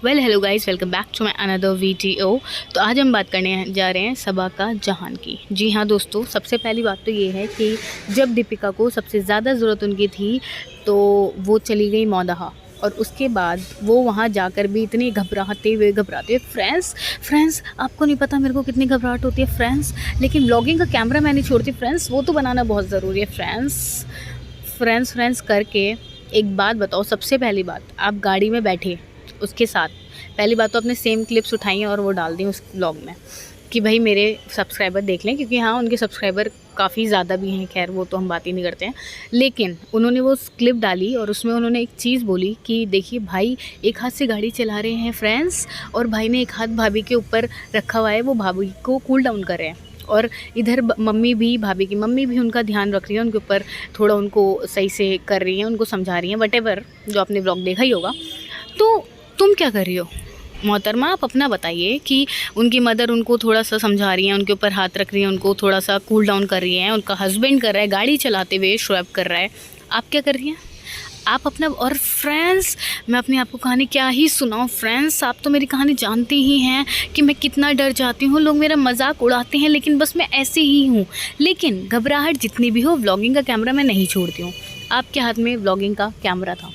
Well hello guys, welcome back to my another video. तो आज हम बात करने जा रहे हैं सबा का जहान की। जी हाँ दोस्तों, सबसे पहली बात तो ये है कि जब दीपिका को सबसे ज़्यादा ज़रूरत उनकी थी तो वो चली गई मौदहा, और उसके बाद वो वहाँ जाकर भी इतनी घबराते हुए फ्रेंड्स आपको नहीं पता मेरे को कितनी घबराहट होती है फ्रेंड्स, लेकिन व्लॉगिंग का कैमरा मैं नहीं छोड़ती फ्रेंड्स, वो तो बनाना बहुत ज़रूरी है फ्रेंड्स करके। एक बात बताओ, सबसे पहली बात, आप गाड़ी में बैठे उसके साथ, पहली बात तो आपने सेम क्लिप्स उठाई और वो डाल दी उस व्लॉग में कि भाई मेरे सब्सक्राइबर देख लें, क्योंकि हाँ उनके सब्सक्राइबर काफ़ी ज़्यादा भी हैं, खैर वो तो हम बात ही नहीं करते हैं। लेकिन उन्होंने वो क्लिप डाली और उसमें उन्होंने एक चीज़ बोली कि देखिए भाई एक हाथ से गाड़ी चला रहे हैं फ्रेंड्स, और भाई ने एक हाथ भाभी के ऊपर रखा हुआ है, वो भाभी को कूल डाउन कर रहे हैं, और इधर मम्मी भी, भाभी की मम्मी भी उनका ध्यान रख रही है, उनके ऊपर थोड़ा उनको सही से कर रही हैं, उनको समझा रही हैं, वटेवर जो आपने व्लॉग देखा ही होगा। तो तुम क्या कर रही हो मोहतरमा, आप अपना बताइए कि उनकी मदर उनको थोड़ा सा समझा रही हैं, उनके ऊपर हाथ रख रही हैं, उनको थोड़ा सा कूल डाउन कर रही हैं, उनका हस्बैंड कर रहा है गाड़ी चलाते हुए शो कर रहा है, आप क्या कर रही हैं? आप अपना, और फ्रेंड्स मैं अपनी आपको कहानी क्या ही सुनाऊं फ्रेंड्स, आप तो मेरी कहानी जानते ही हैं कि मैं कितना डर जाती हूँ, लोग मेरा मजाक उड़ाते हैं, लेकिन बस मैं ऐसे ही हूँ। लेकिन घबराहट जितनी भी हो, व्लॉगिंग का कैमरा मैं नहीं छोड़ती हूँ। आपके हाथ में व्लॉगिंग का कैमरा था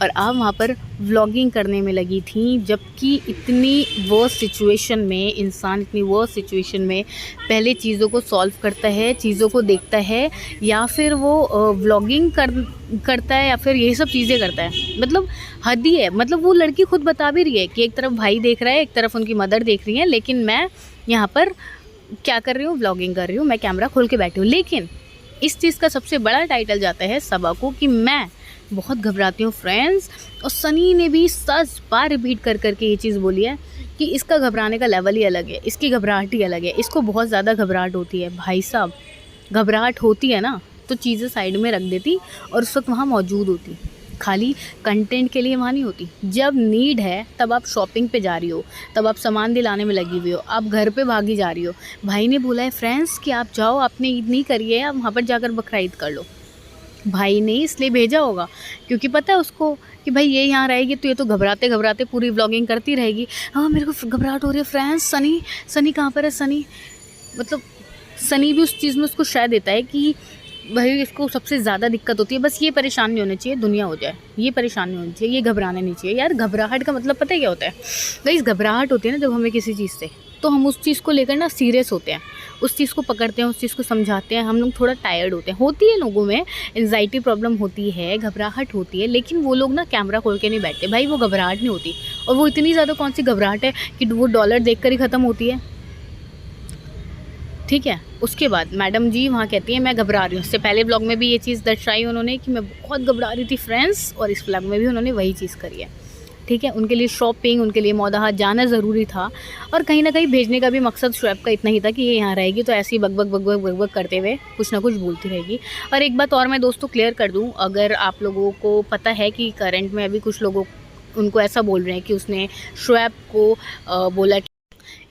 और आप वहाँ पर व्लॉगिंग करने में लगी थी, जबकि इतनी वर्स्ट सिचुएशन में इंसान, इतनी वर्स्ट सिचुएशन में पहले चीज़ों को सॉल्व करता है, चीज़ों को देखता है, या फिर वो व्लॉगिंग करता है, या फिर यही सब चीज़ें करता है। मतलब हद ही है। मतलब वो लड़की खुद बता भी रही है कि एक तरफ भाई देख रहा है, एक तरफ उनकी मदर देख रही है, लेकिन मैं यहाँ पर क्या कर रही हूँ, व्लॉगिंग कर रही हूँ, मैं कैमरा खोल के बैठी हूँ। लेकिन इस चीज़ का सबसे बड़ा टाइटल जाता है सबा को कि मैं बहुत घबराती हूँ फ्रेंड्स। और सनी ने भी 10 बार रिपीट कर करके ये चीज़ बोली है कि इसका घबराने का लेवल ही अलग है, इसकी घबराहट ही अलग है, इसको बहुत ज़्यादा घबराहट होती है। भाई साहब, घबराहट होती है ना तो चीज़ें साइड में रख देती और उस वक्त वहाँ मौजूद होती, खाली कंटेंट के लिए वहाँ नहीं होती। जब नीड है तब आप शॉपिंग पे जा रही हो, तब आप सामान दिलाने में लगी हुई हो, आप घर पे भागी जा रही हो। भाई ने बोला है फ्रेंड्स कि आप जाओ, आपने ईद नहीं करी है, आप वहाँ पर जाकर बकरा ईद कर लो। भाई ने इसलिए भेजा होगा क्योंकि पता है उसको कि भाई ये यहाँ रहेगी तो ये तो घबराते घबराते पूरी व्लॉगिंग करती रहेगी। हाँ मेरे को घबराहट हो रही है फ्रेंड्स, सनी कहाँ पर है सनी? मतलब सनी भी उस चीज़ में उसको शायद देता है कि भाई इसको सबसे ज़्यादा दिक्कत होती है, बस ये परेशान नहीं होनी चाहिए, दुनिया हो जाए, ये परेशान नहीं होनी चाहिए, ये घबराना नहीं चाहिए। यार घबराहट का मतलब पता है क्या होता है? गाइस घबराहट होती है ना जब हमें किसी चीज़ से, तो हम उस चीज़ को लेकर ना सीरियस होते हैं, उस चीज़ को पकड़ते हैं, उस चीज़ को समझाते हैं, हम लोग थोड़ा टायर्ड होते हैं। होती है लोगों में एंजाइटी प्रॉब्लम होती है, घबराहट होती है, लेकिन वो लोग ना कैमरा खोल के नहीं बैठते भाई, वो घबराहट नहीं होती। और वो इतनी ज़्यादा कौन सी घबराहट है कि वो डॉलर देख कर ही ख़त्म होती है, ठीक है। उसके बाद मैडम जी वहाँ कहती हैं मैं घबरा रही हूँ। इससे पहले ब्लॉग में भी ये चीज़ दर्शाई उन्होंने कि मैं बहुत घबरा रही थी फ्रेंड्स, और इस ब्लॉग में भी उन्होंने वही चीज़ करी है, ठीक है। उनके लिए शॉपिंग, उनके लिए मौदहा जाना ज़रूरी था, और कहीं ना कहीं भेजने का भी मकसद शुएब का इतना ही था कि ये यहाँ रहेगी तो ऐसे ही बग करते हुए कुछ ना कुछ बोलती रहेगी। और एक बात और मैं दोस्तों क्लियर कर दूँ, अगर आप लोगों को पता है कि करंट में अभी कुछ लोगों उनको ऐसा बोल रहे हैं कि उसने शुएब को बोला,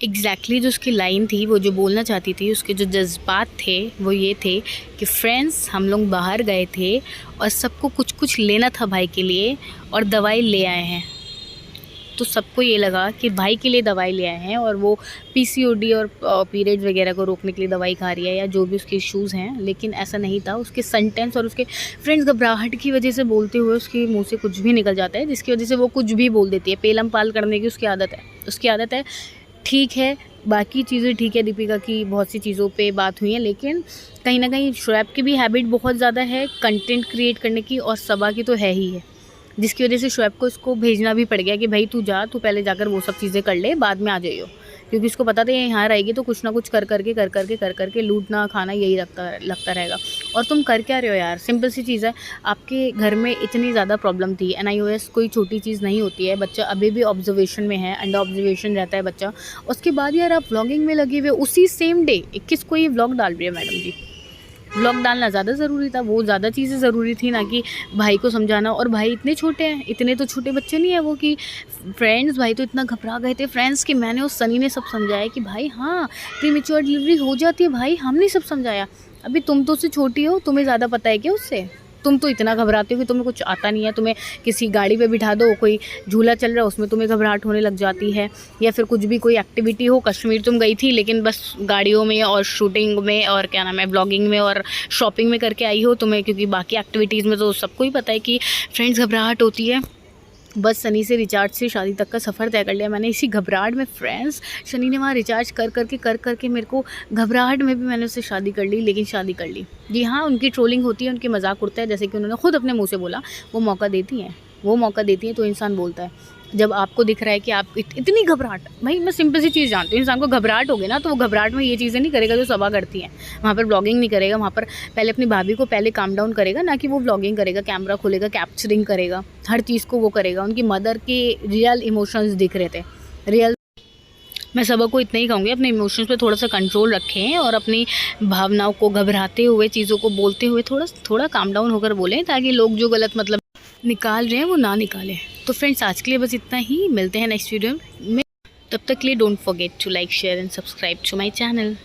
एग्जैक्टली जो उसकी लाइन थी, वो जो बोलना चाहती थी, उसके जो जज्बात थे वो ये थे कि फ्रेंड्स हम लोग बाहर गए थे और सबको कुछ कुछ लेना था भाई के लिए और दवाई ले आए हैं। तो सबको ये लगा कि भाई के लिए दवाई ले आए हैं और वो पीसीओडी और पीरियड वगैरह को रोकने के लिए दवाई खा रही है, या जो भी उसके इश्यूज़ हैं। लेकिन ऐसा नहीं था। उसके सेंटेंस और उसके फ्रेंड्स घबराहट की वजह से बोलते हुए उसके मुंह से कुछ भी निकल जाता है, जिसकी वजह से वो कुछ भी बोल देती है। पेलम पाल करने की उसकी आदत है, ठीक है। बाकी चीज़ें ठीक है, दीपिका की बहुत सी चीज़ों पे बात हुई है, लेकिन कहीं ना कहीं शुएब की भी हैबिट बहुत ज़्यादा है कंटेंट क्रिएट करने की, और सबा की तो है ही है, जिसकी वजह से शुएब को इसको भेजना भी पड़ गया कि भाई तू जा, तू पहले जाकर वो सब चीज़ें कर ले, बाद में आ जाइयो। क्योंकि उसको पता था यहाँ रहेगी तो कुछ ना कुछ कर करके लूटना खाना यही लगता रहेगा। और तुम कर क्या रहे हो यार? सिंपल सी चीज़ है, आपके घर में इतनी ज़्यादा प्रॉब्लम थी। NIOS कोई छोटी चीज़ नहीं होती है, बच्चा अभी भी ऑब्जर्वेशन में है, अंडर ऑब्जर्वेशन रहता है बच्चा। उसके बाद यार आप व्लॉगिंग में लगे हुए, उसी सेम डे 21 को ये व्लॉग डाल रही है मैडम जी। व्लॉग डालना ज़्यादा ज़रूरी था, वो ज़्यादा चीज़ें ज़रूरी थी ना कि भाई को समझाना। और भाई इतने छोटे हैं, इतने तो छोटे बच्चे नहीं है वो कि फ्रेंड्स भाई तो इतना घबरा गए थे फ्रेंड्स कि मैंने उस सनी ने सब समझाया कि भाई हाँ प्रीमेच्योर डिलीवरी हो जाती है भाई, हमने सब समझाया। अभी तुम तो उससे छोटी हो, तुम्हें ज़्यादा पता है क्या उससे? तुम तो इतना घबराते हो कि तुम्हें कुछ आता नहीं है। तुम्हें किसी गाड़ी पे बिठा दो, कोई झूला चल रहा है उसमें तुम्हें घबराहट होने लग जाती है, या फिर कुछ भी कोई एक्टिविटी हो, कश्मीर तुम गई थी लेकिन बस गाड़ियों में और शूटिंग में और क्या नाम है ब्लॉगिंग में और शॉपिंग में करके आई हो तुम्हें, क्योंकि बाकी एक्टिविटीज़ में तो सबको ही पता है कि फ्रेंड्स घबराहट होती है। बस शनि से रिचार्ज से शादी तक का सफ़र तय कर लिया मैंने इसी घबराहट में फ्रेंड्स। शनि ने वहाँ रिचार्ज कर करके मेरे को घबराहट में भी मैंने उससे शादी कर ली, लेकिन शादी कर ली। जी हाँ, उनकी ट्रोलिंग होती है, उनकी मजाक उड़ता है, जैसे कि उन्होंने खुद अपने मुँह से बोला, वो मौका देती हैं तो इंसान बोलता है। जब आपको दिख रहा है कि आप इतनी घबराहट, भाई मैं सिंपल सी चीज़ जानती हूँ, इंसान को घबराहट होगी ना तो वो घबराहट में ये चीज़ें नहीं करेगा जो सबा करती हैं। वहाँ पर ब्लॉगिंग नहीं करेगा, वहाँ पर पहले अपनी भाभी को पहले काम डाउन करेगा, ना कि वो ब्लॉगिंग करेगा, कैमरा खोलेगा, कैप्चरिंग करेगा, हर चीज़ को वो करेगा। उनकी मदर के रियल इमोशंस दिख रहे थे, रियल। मैं सबको को इतना ही कहूँगी, अपने इमोशंस पे थोड़ा सा कंट्रोल रखें और अपनी भावनाओं को घबराते हुए, चीज़ों को बोलते हुए थोड़ा काम डाउन होकर बोलें, ताकि लोग जो गलत मतलब निकाल रहे हैं वो ना निकालें। तो फ्रेंड्स आज के लिए बस इतना ही, मिलते हैं नेक्स्ट वीडियो में। तब तक के लिए don't forget to like, share and subscribe to my channel.